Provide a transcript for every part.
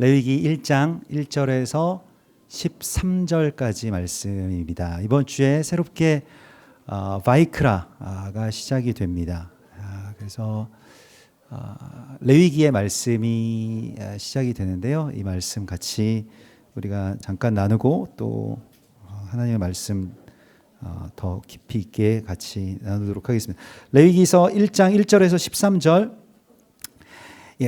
레위기 1장 1절에서 13절까지 말씀입니다. 이번 주에 새롭게 바이크라가 시작이 됩니다. 그래서 레위기의 말씀이 시작이 되는데요. 이 말씀 같이 우리가 잠깐 나누고 또 하나님의 말씀 더 깊이 있게 같이 나누도록 하겠습니다. 레위기서 1장 1절에서 13절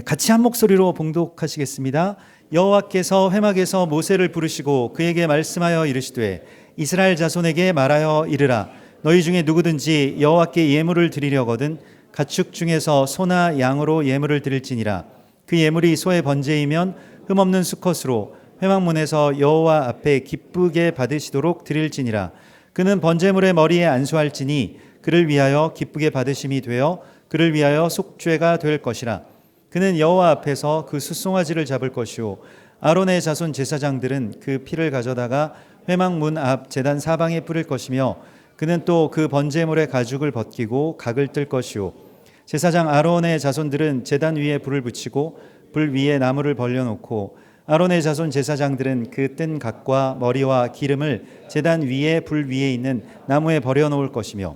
같이 한 목소리로 봉독하시겠습니다. 여호와께서 회막에서 모세를 부르시고 그에게 말씀하여 이르시되 이스라엘 자손에게 말하여 이르라. 너희 중에 누구든지 여호와께 예물을 드리려거든 가축 중에서 소나 양으로 예물을 드릴지니라. 그 예물이 소의 번제이면 흠없는 수컷으로 회막문에서 여호와 앞에 기쁘게 받으시도록 드릴지니라. 그는 번제물의 머리에 안수할지니 그를 위하여 기쁘게 받으심이 되어 그를 위하여 속죄가 될 것이라. 그는 여호와 앞에서 그 숫송아지를 잡을 것이요 아론의 자손 제사장들은 그 피를 가져다가 회막 문 앞 제단 사방에 뿌릴 것이며 그는 또 그 번제물의 가죽을 벗기고 각을 뜰 것이요 제사장 아론의 자손들은 제단 위에 불을 붙이고 불 위에 나무를 벌려놓고 아론의 자손 제사장들은 그 뜬 각과 머리와 기름을 제단 위에 불 위에 있는 나무에 버려놓을 것이며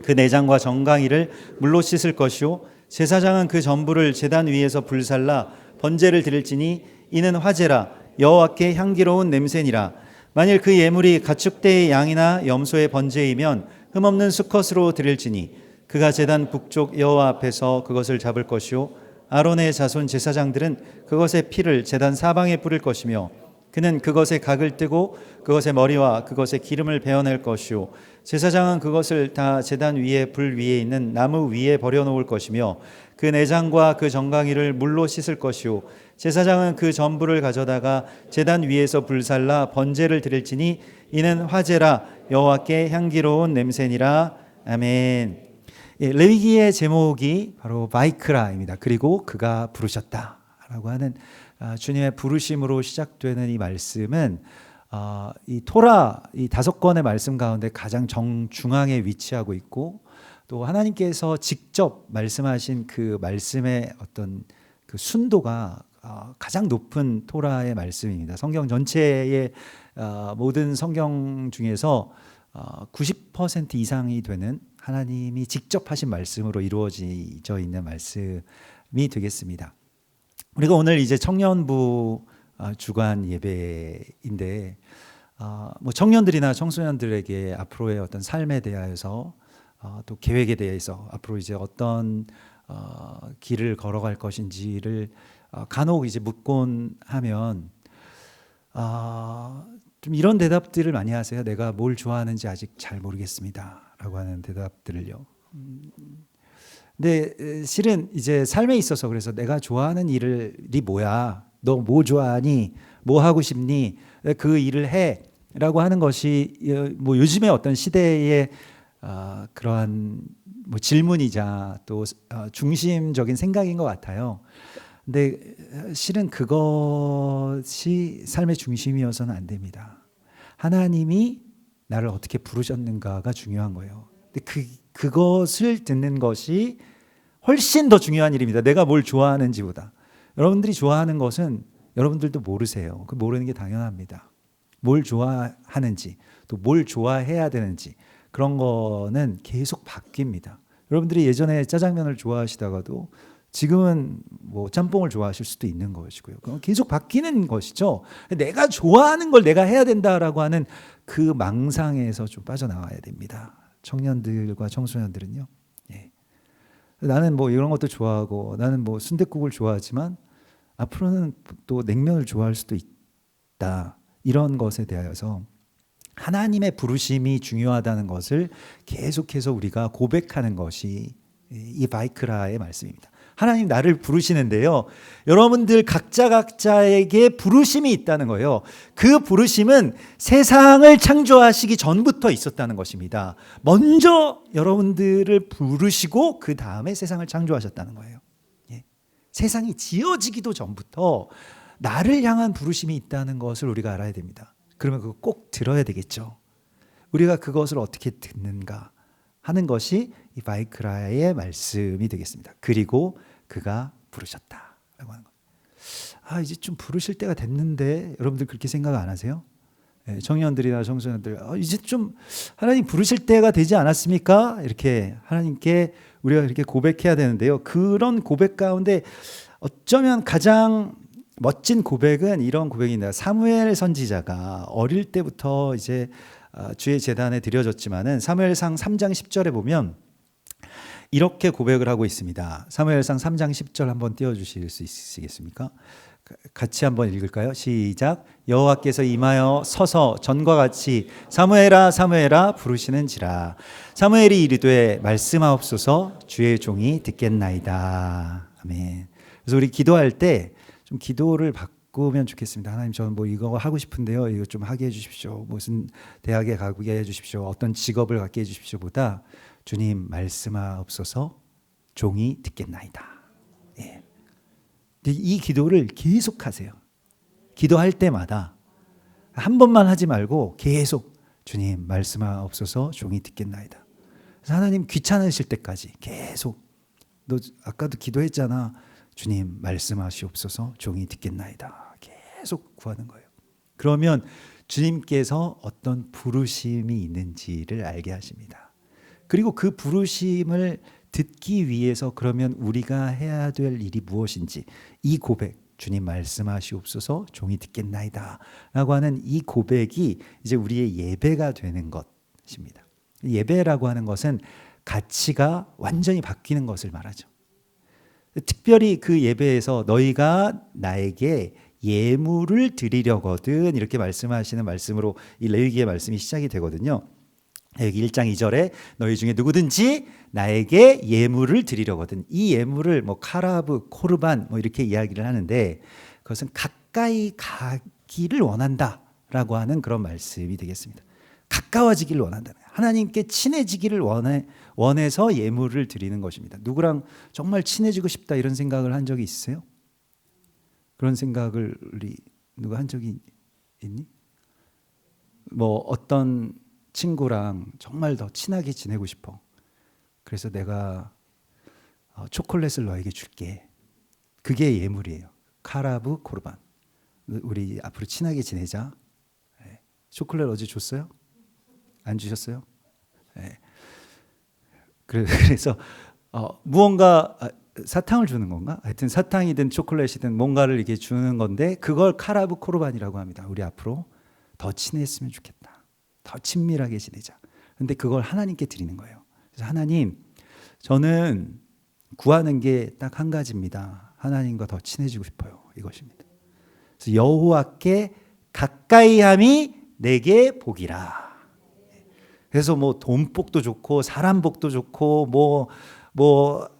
그 내장과 정강이를 물로 씻을 것이요 제사장은 그 전부를 제단 위에서 불살라 번제를 드릴지니 이는 화제라 여호와께 향기로운 냄새니라. 만일 그 예물이 가축대의 양이나 염소의 번제이면 흠없는 수컷으로 드릴지니 그가 제단 북쪽 여호와 앞에서 그것을 잡을 것이요 아론의 자손 제사장들은 그것의 피를 제단 사방에 뿌릴 것이며 그는 그것의 각을 뜨고 그것의 머리와 그것의 기름을 베어낼 것이요 제사장은 그것을 다 제단 위에 불 위에 있는 나무 위에 버려놓을 것이며 그 내장과 그 정강이를 물로 씻을 것이요 제사장은 그 전부를 가져다가 제단 위에서 불살라 번제를 드릴지니 이는 화제라 여호와께 향기로운 냄새니라. 아멘. 레위기의 제목이 바로 바이크라입니다. 그리고 그가 부르셨다라고 하는 주님의 부르심으로 시작되는 이 말씀은 이 토라 이 5권의 말씀 가운데 가장 정중앙에 위치하고 있고 또 하나님께서 직접 말씀하신 그 말씀의 어떤 그 순도가 가장 높은 토라의 말씀입니다. 성경 전체의 모든 성경 중에서 90% 이상이 되는 하나님이 직접 하신 말씀으로 이루어져 있는 말씀이 되겠습니다. 우리가 오늘 이제 청년부 주간 예배인데 뭐 청년들이나 청소년들에게 앞으로의 어떤 삶에 대하여서 또 계획에 대해서 앞으로 이제 어떤 길을 걸어갈 것인지를 간혹 이제 묻곤 하면 좀 이런 대답들을 많이 하세요. 내가 뭘 좋아하는지 아직 잘 모르겠습니다라고 하는 대답들을요. 근데 실은 이제 삶에 있어서 그래서 내가 좋아하는 일이 뭐야? 너 뭐 좋아하니? 뭐 하고 싶니? 그 일을 해라고 하는 것이 뭐 요즘의 어떤 시대의 그러한 뭐 질문이자 또 중심적인 생각인 것 같아요. 근데 실은 그것이 삶의 중심이어서는 안 됩니다. 하나님이 나를 어떻게 부르셨는가가 중요한 거예요. 근데 그것을 듣는 것이 훨씬 더 중요한 일입니다. 내가 뭘 좋아하는지보다. 여러분들이 좋아하는 것은 여러분들도 모르세요. 그 모르는 게 당연합니다. 뭘 좋아하는지 또 뭘 좋아해야 되는지 그런 거는 계속 바뀝니다. 여러분들이 예전에 짜장면을 좋아하시다가도 지금은 뭐 짬뽕을 좋아하실 수도 있는 것이고요. 그건 계속 바뀌는 것이죠. 내가 좋아하는 걸 내가 해야 된다라고 하는 그 망상에서 좀 빠져나와야 됩니다. 청년들과 청소년들은요. 예. 나는 뭐 이런 것도 좋아하고 나는 뭐 순댓국을 좋아하지만 앞으로는 또 냉면을 좋아할 수도 있다. 이런 것에 대하여서 하나님의 부르심이 중요하다는 것을 계속해서 우리가 고백하는 것이 이 바이크라의 말씀입니다. 하나님 나를 부르시는데요. 여러분들 각자에게 부르심이 있다는 거예요. 그 부르심은 세상을 창조하시기 전부터 있었다는 것입니다. 먼저 여러분들을 부르시고 그 다음에 세상을 창조하셨다는 거예요. 예. 세상이 지어지기도 전부터 나를 향한 부르심이 있다는 것을 우리가 알아야 됩니다. 그러면 그거 꼭 들어야 되겠죠. 우리가 그것을 어떻게 듣는가 하는 것이 이 바이크라의 말씀이 되겠습니다. 그리고 그가 부르셨다라고 하는 것. 이제 좀 부르실 때가 됐는데, 여러분들 그렇게 생각 안 하세요? 청년들이나 청소년들, 이제 좀 하나님 부르실 때가 되지 않았습니까? 이렇게 하나님께 우리가 이렇게 고백해야 되는데요. 그런 고백 가운데 어쩌면 가장 멋진 고백은 이런 고백입니다. 사무엘 선지자가 어릴 때부터 이제 주의 제단에 드려졌지만은 사무엘상 3장 10절에 보면 이렇게 고백을 하고 있습니다. 사무엘상 3장 10절 한번 띄워주실 수 있으시겠습니까? 같이 한번 읽을까요? 시작. 여호와께서 임하여 서서 전과 같이 사무엘아 사무엘아 부르시는지라. 사무엘이 이르되 말씀하옵소서 주의 종이 듣겠나이다. 아멘. 그래서 우리 기도할 때 좀 기도를 바꾸면 좋겠습니다. 하나님, 저는 뭐 이거 하고 싶은데요, 이거 좀 하게 해주십시오. 무슨 대학에 가게 해주십시오. 어떤 직업을 갖게 해주십시오. 보다 주님 말씀하옵소서 종이 듣겠나이다. 예. 이 기도를 계속하세요. 기도할 때마다 한 번만 하지 말고 계속 주님 말씀하옵소서 종이 듣겠나이다. 그래서 하나님 귀찮으실 때까지 계속, 너 아까도 기도했잖아. 주님 말씀하시옵소서 종이 듣겠나이다. 계속 구하는 거예요. 그러면 주님께서 어떤 부르심이 있는지를 알게 하십니다. 그리고 그 부르심을 듣기 위해서 그러면 우리가 해야 될 일이 무엇인지, 이 고백, 주님 말씀하시옵소서 종이 듣겠나이다 라고 하는 이 고백이 이제 우리의 예배가 되는 것입니다. 예배라고 하는 것은 가치가 완전히 바뀌는 것을 말하죠. 특별히 그 예배에서 너희가 나에게 예물을 드리려거든, 이렇게 말씀하시는 말씀으로 이 레위기의 말씀이 시작이 되거든요. 여기 1장 2절에 너희 중에 누구든지 나에게 예물을 드리려거든. 이 예물을 뭐 카라브, 코르반 뭐 이렇게 이야기를 하는데, 그것은 가까이 가기를 원한다라고 하는 그런 말씀이 되겠습니다. 가까워지기를 원한다. 하나님께 친해지기를 원해서 예물을 드리는 것입니다. 누구랑 정말 친해지고 싶다 이런 생각을 한 적이 있으세요? 그런 생각을 누가 한 적이 있니? 뭐 어떤 친구랑 정말 더 친하게 지내고 싶어. 그래서 내가 초콜릿을 너에게 줄게. 그게 예물이에요. 카라브 코르반. 우리 앞으로 친하게 지내자. 초콜릿 어제 줬어요? 안 주셨어요? 네. 그래서 무언가 사탕을 주는 건가? 하여튼 사탕이든 초콜릿이든 뭔가를 이렇게 주는 건데, 그걸 카라브 코르반이라고 합니다. 우리 앞으로 더 친했으면 좋겠다. 더 친밀하게 지내자. 근데 그걸 하나님께 드리는 거예요. 그래서 하나님, 저는 구하는 게 딱 한 가지입니다. 하나님과 더 친해지고 싶어요. 이것입니다. 그래서 여호와께 가까이함이 내게 복이라. 그래서 뭐 돈복도 좋고 사람 복도 좋고 뭐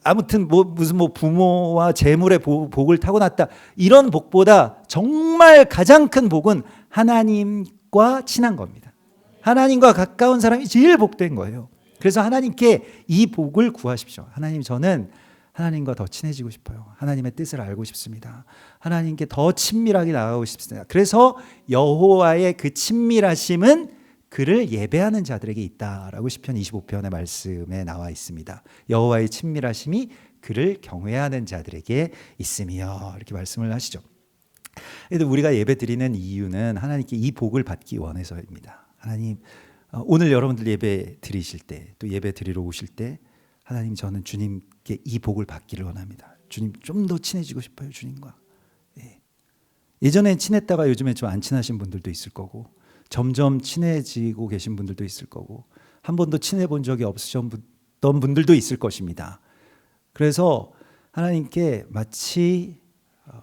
아무튼 무슨 부모와 재물의 복을 타고났다, 이런 복보다 정말 가장 큰 복은 하나님과 친한 겁니다. 하나님과 가까운 사람이 제일 복된 거예요. 그래서 하나님께 이 복을 구하십시오. 하나님, 저는 하나님과 더 친해지고 싶어요. 하나님의 뜻을 알고 싶습니다. 하나님께 더 친밀하게 나가고 싶습니다. 그래서 여호와의 그 친밀하심은 그를 예배하는 자들에게 있다라고 시편 25편의 말씀에 나와 있습니다. 여호와의 친밀하심이 그를 경외하는 자들에게 있으며, 이렇게 말씀을 하시죠. 그래도 우리가 예배 드리는 이유는 하나님께 이 복을 받기 원해서입니다. 하나님, 오늘 여러분들 예배 드리실 때, 또 예배 드리러 오실 때, 하나님, 저는 주님께 이 복을 받기를 원합니다. 주님, 좀 더 친해지고 싶어요, 주님과. 예전엔 친했다가 요즘에 좀 안 친하신 분들도 있을 거고, 점점 친해지고 계신 분들도 있을 거고, 한 번도 친해 본 적이 없으셨던 분들도 있을 것입니다. 그래서 하나님께 마치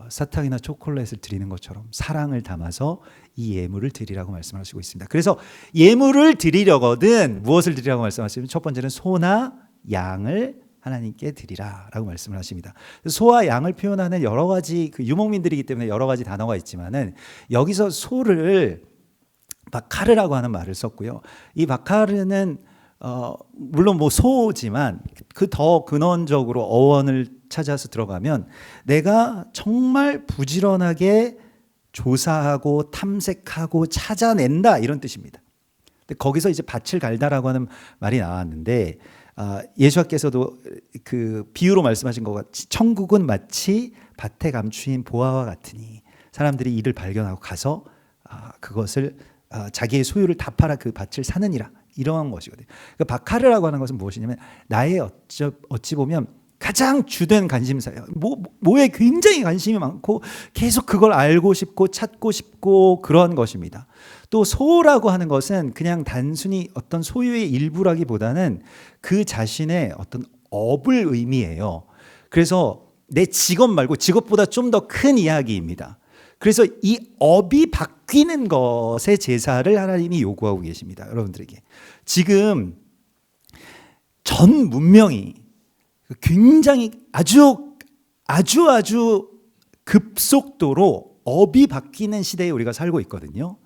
사탕이나 초콜릿을 드리는 것처럼 사랑을 담아서 이 예물을 드리라고 말씀하시고 있습니다. 그래서 예물을 드리려거든 무엇을 드리라고 말씀하시면, 첫 번째는 소나 양을 하나님께 드리라라고 말씀을 하십니다. 소와 양을 표현하는 여러 가지, 유목민들이기 때문에 여러 가지 단어가 있지만은, 여기서 소를 바카르라고 하는 말을 썼고요. 이 바카르는 물론 소지만 그 더 근원적으로 어원을 찾아서 들어가면 내가 정말 부지런하게 조사하고 탐색하고 찾아낸다, 이런 뜻입니다. 근데 거기서 이제 밭을 갈다라고 하는 말이 나왔는데, 예수님께서도 그 비유로 말씀하신 것 같이 천국은 마치 밭에 감추인 보화와 같으니 사람들이 이를 발견하고 가서 그것을 자기의 소유를 다 팔아 그 밭을 사느니라. 이러한 것이거든요. 그러니까 바카르라고 하는 것은 무엇이냐면 나의 어찌 보면 가장 주된 관심사예요. 뭐에 굉장히 관심이 많고 계속 그걸 알고 싶고 찾고 싶고 그런 것입니다. 또 소라고 하는 것은 그냥 단순히 어떤 소유의 일부라기보다는 그 자신의 어떤 업을 의미해요. 그래서 내 직업 말고 직업보다 좀 더 큰 이야기입니다. 그래서 이 업이 바뀌는 것의 제사를 하나님이 요구하고 계십니다. 여러분들에게. 지금 전 문명이 굉장히 아주 급속도로 업이 바뀌는 시대에 우리가 살고 있거든요.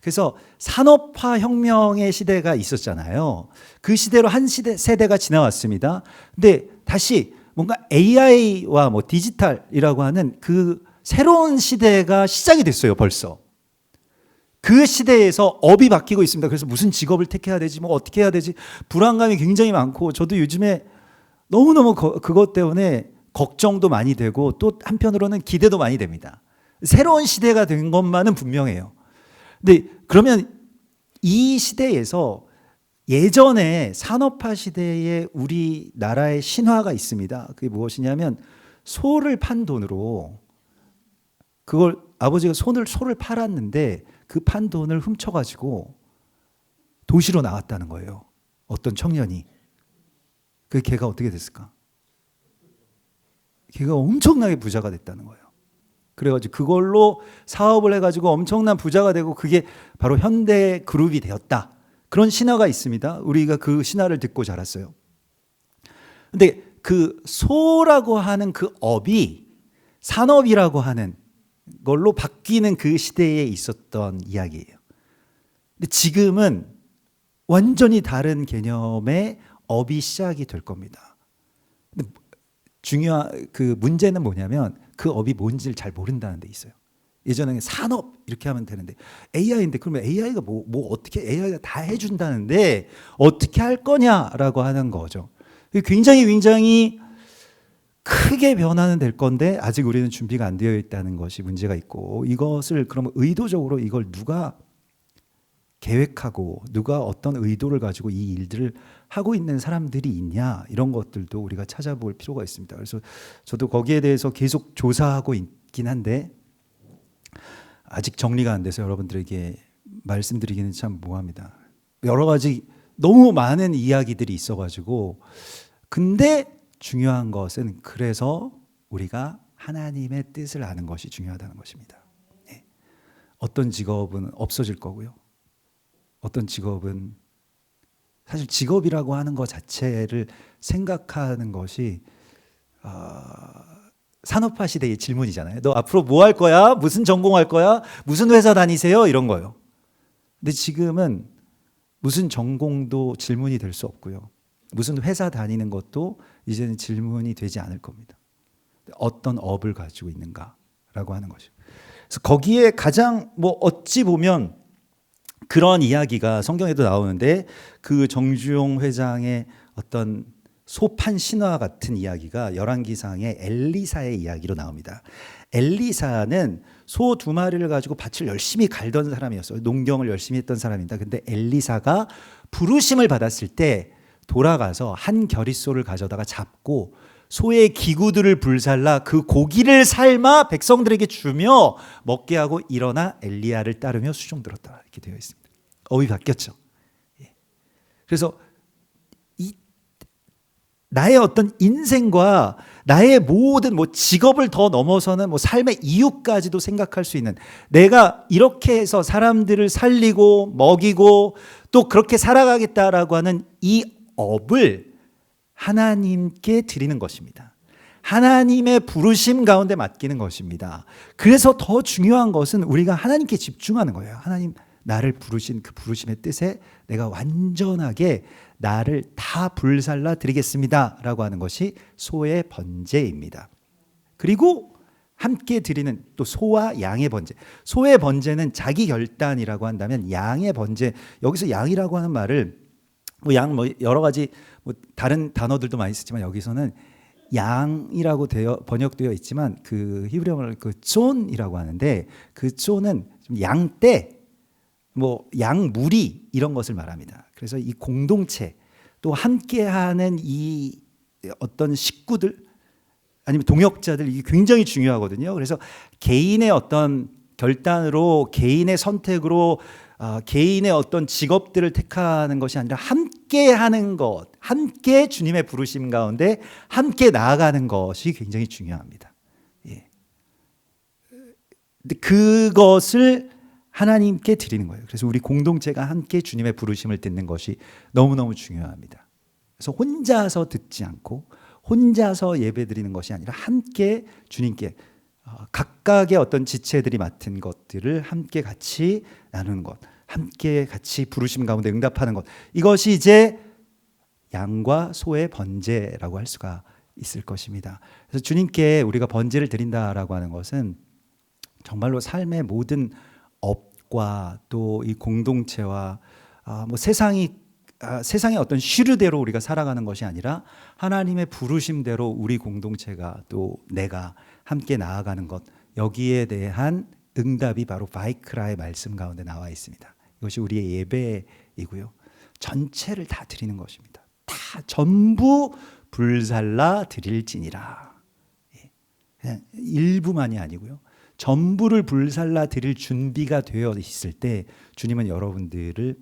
그래서 산업화 혁명의 시대가 있었잖아요. 그 시대로 한 세대가 지나왔습니다. 근데 다시 뭔가 AI와 뭐 디지털이라고 하는 그 새로운 시대가 시작이 됐어요, 벌써. 그 시대에서 업이 바뀌고 있습니다. 그래서 무슨 직업을 택해야 되지, 뭐 어떻게 해야 되지, 불안감이 굉장히 많고, 저도 요즘에 너무너무 그것 때문에 걱정도 많이 되고 또 한편으로는 기대도 많이 됩니다. 새로운 시대가 된 것만은 분명해요. 근데 그러면 이 시대에서 예전에 산업화 시대에 우리나라의 신화가 있습니다. 그게 무엇이냐면 소를 판 돈으로 그걸 아버지가 소를 팔았는데 그 판 돈을 훔쳐가지고 도시로 나왔다는 거예요. 어떤 청년이. 그 걔가 어떻게 됐을까? 걔가 엄청나게 부자가 됐다는 거예요. 그래가지고 그걸로 사업을 해가지고 엄청난 부자가 되고 그게 바로 현대그룹이 되었다. 그런 신화가 있습니다. 우리가 그 신화를 듣고 자랐어요. 근데 그 소라고 하는 그 업이 산업이라고 하는 걸로 바뀌는 그 시대에 있었던 이야기예요. 근데 지금은 완전히 다른 개념의 업이 시작이 될 겁니다. 근데 그 문제는 뭐냐면 그 업이 뭔지를 잘 모른다는 데 있어요. 예전에는 산업 이렇게 하면 되는데 AI인데 그러면 AI가 뭐 어떻게 AI가 다 해준다는데 어떻게 할 거냐라고 하는 거죠. 굉장히 크게 변화는 될 건데 아직 우리는 준비가 안 되어 있다는 것이 문제가 있고, 이것을 그러면 의도적으로 이걸 누가 계획하고 누가 어떤 의도를 가지고 이 일들을 하고 있는 사람들이 있냐, 이런 것들도 우리가 찾아볼 필요가 있습니다. 그래서 저도 거기에 대해서 계속 조사하고 있긴 한데 아직 정리가 안 돼서 여러분들에게 말씀드리기는 참 모호합니다. 여러 가지 너무 많은 이야기들이 있어가지고, 근데 중요한 것은 그래서 우리가 하나님의 뜻을 아는 것이 중요하다는 것입니다. 네. 어떤 직업은 없어질 거고요. 어떤 직업은 사실 직업이라고 하는 것 자체를 생각하는 것이 산업화 시대의 질문이잖아요. 너 앞으로 뭐 할 거야? 무슨 전공할 거야? 무슨 회사 다니세요? 이런 거요. 근데 지금은 무슨 전공도 질문이 될 수 없고요. 무슨 회사 다니는 것도 이제는 질문이 되지 않을 겁니다. 어떤 업을 가지고 있는가라고 하는 것이죠. 그래서 거기에 가장 어찌 보면 그런 이야기가 성경에도 나오는데, 그 정주용 회장의 어떤 소판 신화 같은 이야기가 열왕기상의 엘리사의 이야기로 나옵니다. 엘리사는 소 2마리를 가지고 밭을 열심히 갈던 사람이었어요. 농경을 열심히 했던 사람입니다. 근데 엘리사가 부르심을 받았을 때 돌아가서 한 겨릿소를 가져다가 잡고 소의 기구들을 불살라 그 고기를 삶아 백성들에게 주며 먹게 하고 일어나 엘리야를 따르며 수종들었다, 이렇게 되어 있습니다. 업이 바뀌었죠. 그래서 나의 어떤 인생과 나의 모든 직업을 더 넘어서는 삶의 이유까지도 생각할 수 있는, 내가 이렇게 해서 사람들을 살리고 먹이고 또 그렇게 살아가겠다라고 하는 이 업을 하나님께 드리는 것입니다. 하나님의 부르심 가운데 맡기는 것입니다. 그래서 더 중요한 것은 우리가 하나님께 집중하는 거예요. 하나님, 나를 부르신 그 부르심의 뜻에 내가 완전하게 나를 다 불살라 드리겠습니다 라고 하는 것이 소의 번제입니다. 그리고 함께 드리는 또 소와 양의 번제. 소의 번제는 자기 결단이라고 한다면, 양의 번제, 여기서 양이라고 하는 말을 양 여러 가지 다른 단어들도 많이 쓰지만 여기서는 양이라고 번역되어 있지만 그 히브리어를 그 쫀이라고 하는데 그 쫀은 양떼, 뭐 양무리 이런 것을 말합니다. 그래서 이 공동체 또 함께하는 이 어떤 식구들 아니면 동역자들 이게 굉장히 중요하거든요. 그래서 개인의 어떤 결단으로 개인의 선택으로 개인의 어떤 직업들을 택하는 것이 아니라 함께 하는 것, 함께 주님의 부르심 가운데 함께 나아가는 것이 굉장히 중요합니다. 예. 근데 그것을 하나님께 드리는 거예요. 그래서 우리 공동체가 함께 주님의 부르심을 듣는 것이 너무너무 중요합니다. 그래서 혼자서 듣지 않고 혼자서 예배 드리는 것이 아니라 함께 주님께 각각의 어떤 지체들이 맡은 것들을 함께 같이 나누는 것, 함께 같이 부르심 가운데 응답하는 것, 이것이 이제 양과 소의 번제라고 할 수가 있을 것입니다. 그래서 주님께 우리가 번제를 드린다라고 하는 것은 정말로 삶의 모든 업과 또 이 공동체와 뭐 세상의 어떤 시류대로 우리가 살아가는 것이 아니라 하나님의 부르심대로 우리 공동체가 또 내가 함께 나아가는 것, 여기에 대한 응답이 바로 바이크라의 말씀 가운데 나와 있습니다. 이것이 우리의 예배이고요. 전체를 다 드리는 것입니다. 다 전부 불살라 드릴지니라. 그냥 일부만이 아니고요. 전부를 불살라 드릴 준비가 되어 있을 때 주님은 여러분들을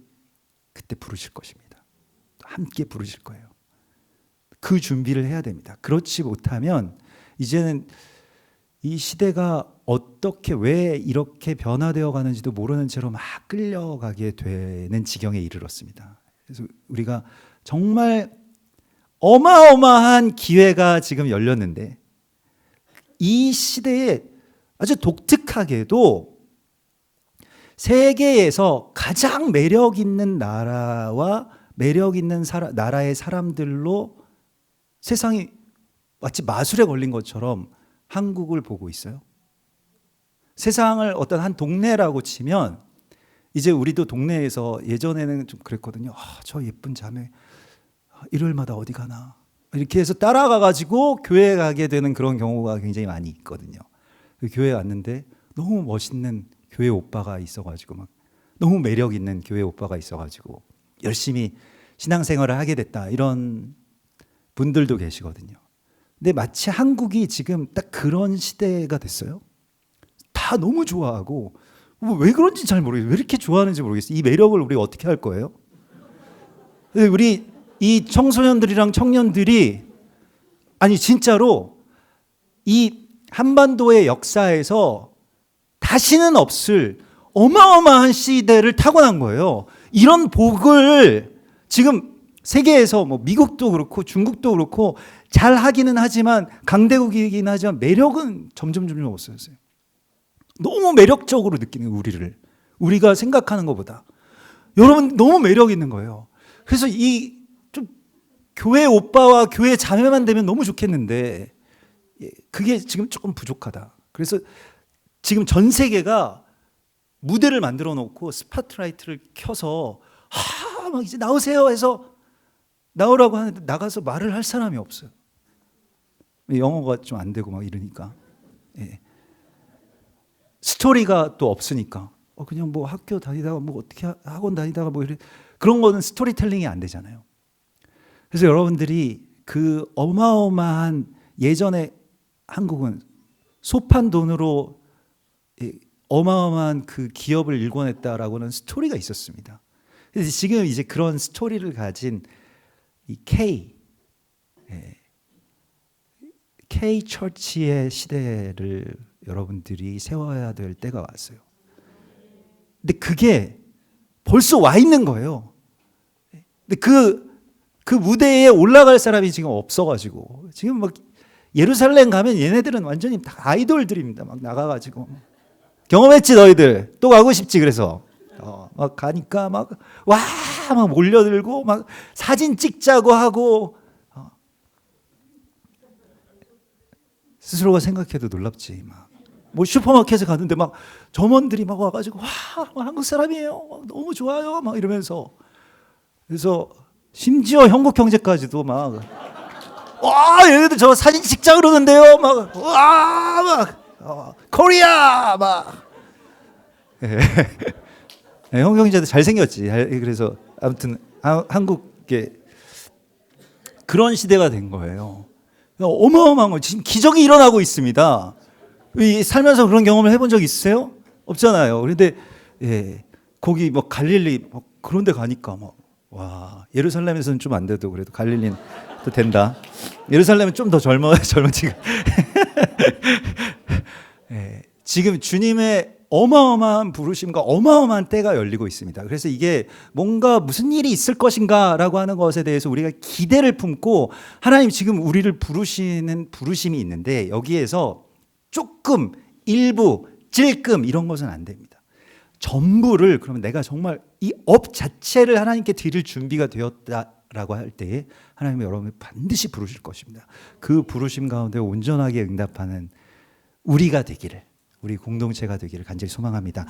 그때 부르실 것입니다. 함께 부르실 거예요. 그 준비를 해야 됩니다. 그렇지 못하면 이제는 이 시대가 어떻게 왜 이렇게 변화되어 가는지도 모르는 채로 막 끌려가게 되는 지경에 이르렀습니다. 그래서 우리가 정말 어마어마한 기회가 지금 열렸는데 이 시대에 아주 독특하게도 세계에서 가장 매력 있는 나라와 매력 있는 나라의 사람들로 세상이 마치 마술에 걸린 것처럼 한국을 보고 있어요. 세상을 어떤 한 동네라고 치면 이제 우리도 동네에서 예전에는 좀 그랬거든요. 저 예쁜 자매 일요일마다 어디 가나 이렇게 해서 따라가 가지고 교회 가게 되는 그런 경우가 굉장히 많이 있거든요. 교회에 왔는데 너무 멋있는 교회 오빠가 있어가지고 막 너무 매력 있는 교회 오빠가 있어가지고 열심히 신앙생활을 하게 됐다 이런 분들도 계시거든요. 근데 마치 한국이 지금 딱 그런 시대가 됐어요. 다 너무 좋아하고 왜 그런지 잘 모르겠어요. 왜 이렇게 좋아하는지 모르겠어요. 이 매력을 우리가 어떻게 할 거예요? 우리 이 청소년들이랑 청년들이 아니 진짜로 이 한반도의 역사에서 다시는 없을 어마어마한 시대를 타고난 거예요. 이런 복을 지금 세계에서 뭐 미국도 그렇고 중국도 그렇고 잘 하기는 하지만 강대국이긴 하지만 매력은 점점 없어졌어요. 너무 매력적으로 느끼는 우리가 생각하는 것보다 여러분 너무 매력 있는 거예요. 그래서 이 좀 교회 오빠와 교회 자매만 되면 너무 좋겠는데 그게 지금 조금 부족하다. 그래서 지금 전 세계가 무대를 만들어 놓고 스팟라이트를 켜서 막 이제 나오세요 해서 나오라고 하는데 나가서 말을 할 사람이 없어요. 영어가 좀 안 되고 막 이러니까. 예. 스토리가 또 없으니까 그냥 뭐 학교 다니다가 뭐 어떻게 학원 다니다가 뭐 그런 거는 스토리텔링이 안 되잖아요. 그래서 여러분들이 그 어마어마한 예전에 한국은 소판 돈으로 어마어마한 그 기업을 일궈냈다라고는 스토리가 있었습니다. 그래서 지금 이제 그런 스토리를 가진 이 K 처치의 시대를 여러분들이 세워야 될 때가 왔어요. 근데 그게 벌써 와 있는 거예요. 근데 그 무대에 올라갈 사람이 지금 없어가지고 지금 막 예루살렘 가면 얘네들은 완전히 다 아이돌들입니다. 막 나가가지고 경험했지 너희들 또 가고 싶지 그래서 막 가니까 막 몰려들고 막 사진 찍자고 하고 스스로가 생각해도 놀랍지 막 뭐 슈퍼마켓에 갔는데 막 점원들이 막 와가지고 한국 사람이에요 너무 좋아요 막 이러면서 그래서 심지어 한국 경제까지도 막 와, 얘네들 저 사진 찍자 그러는데요. 막, 와, 막, 코리아, 막. 예. 네, 형제도 잘생겼지. 그래서 아무튼 한국에 그런 시대가 된 거예요. 어마어마한 거 지금 기적이 일어나고 있습니다. 살면서 그런 경험을 해본 적 있으세요? 없잖아요. 그런데 예, 거기 뭐 갈릴리 뭐 그런 데 가니까 막 와, 예루살렘에서는 좀 안 돼도 그래도 갈릴리는 또 된다. 예루살렘은 좀 더 젊어지고 예, 지금 주님의 어마어마한 부르심과 어마어마한 때가 열리고 있습니다. 그래서 이게 뭔가 무슨 일이 있을 것인가라고 하는 것에 대해서 우리가 기대를 품고 하나님 지금 우리를 부르시는 부르심이 있는데 여기에서 조금 일부 찔끔 이런 것은 안 됩니다. 전부를 그러면 내가 정말 이 업 자체를 하나님께 드릴 준비가 되었다라고 할 때 하나님은 여러분을 반드시 부르실 것입니다. 그 부르심 가운데 온전하게 응답하는 우리가 되기를, 우리 공동체가 되기를 간절히 소망합니다.